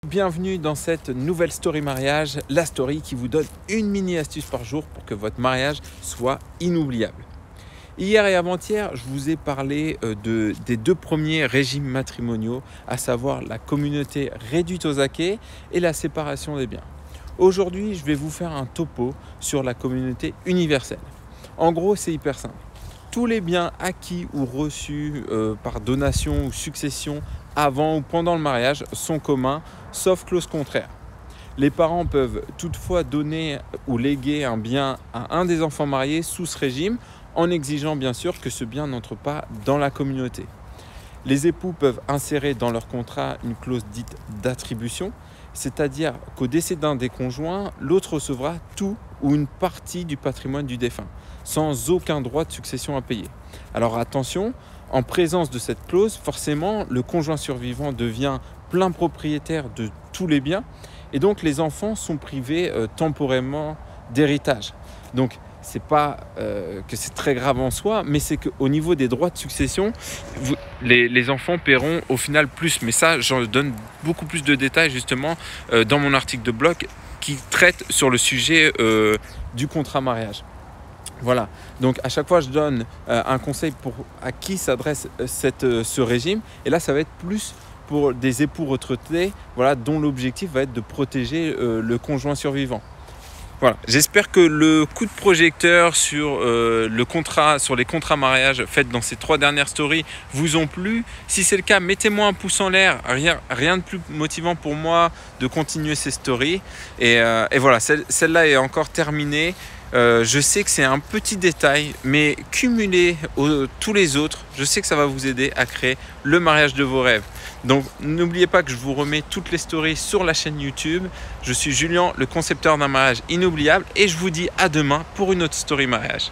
Bienvenue dans cette nouvelle story mariage, la story qui vous donne une mini astuce par jour pour que votre mariage soit inoubliable. Hier et avant-hier, je vous ai parlé des deux premiers régimes matrimoniaux, à savoir la communauté réduite aux acquêts et la séparation des biens. Aujourd'hui, je vais vous faire un topo sur la communauté universelle. En gros, c'est hyper simple. Tous les biens acquis ou reçus par donation ou succession avant ou pendant le mariage sont communs, sauf clause contraire. Les parents peuvent toutefois donner ou léguer un bien à un des enfants mariés sous ce régime, en exigeant bien sûr que ce bien n'entre pas dans la communauté. Les époux peuvent insérer dans leur contrat une clause dite d'attribution, c'est-à-dire qu'au décès d'un des conjoints, l'autre recevra tout ou une partie du patrimoine du défunt, sans aucun droit de succession à payer. Alors attention, en présence de cette clause, forcément, le conjoint survivant devient plein propriétaire de tous les biens et donc les enfants sont privés temporairement d'héritage. Donc, c'est pas que c'est très grave en soi, mais c'est qu'au niveau des droits de succession, les enfants paieront au final plus. Mais ça, j'en donne beaucoup plus de détails justement dans mon article de blog qui traite sur le sujet du contrat mariage. Voilà, donc à chaque fois je donne un conseil à qui s'adresse ce régime. Et là, ça va être plus pour des époux retraités, voilà, dont l'objectif va être de protéger le conjoint survivant. Voilà, j'espère que le coup de projecteur sur les contrats mariage faits dans ces 3 dernières stories vous ont plu. Si c'est le cas, mettez-moi un pouce en l'air. Rien de plus motivant pour moi de continuer ces stories. Et voilà, celle-là est encore terminée. Je sais que c'est un petit détail, mais cumulé tous les autres, je sais que ça va vous aider à créer le mariage de vos rêves. Donc n'oubliez pas que je vous remets toutes les stories sur la chaîne YouTube. Je suis Julien, le concepteur d'un mariage inoubliable, et je vous dis à demain pour une autre story mariage.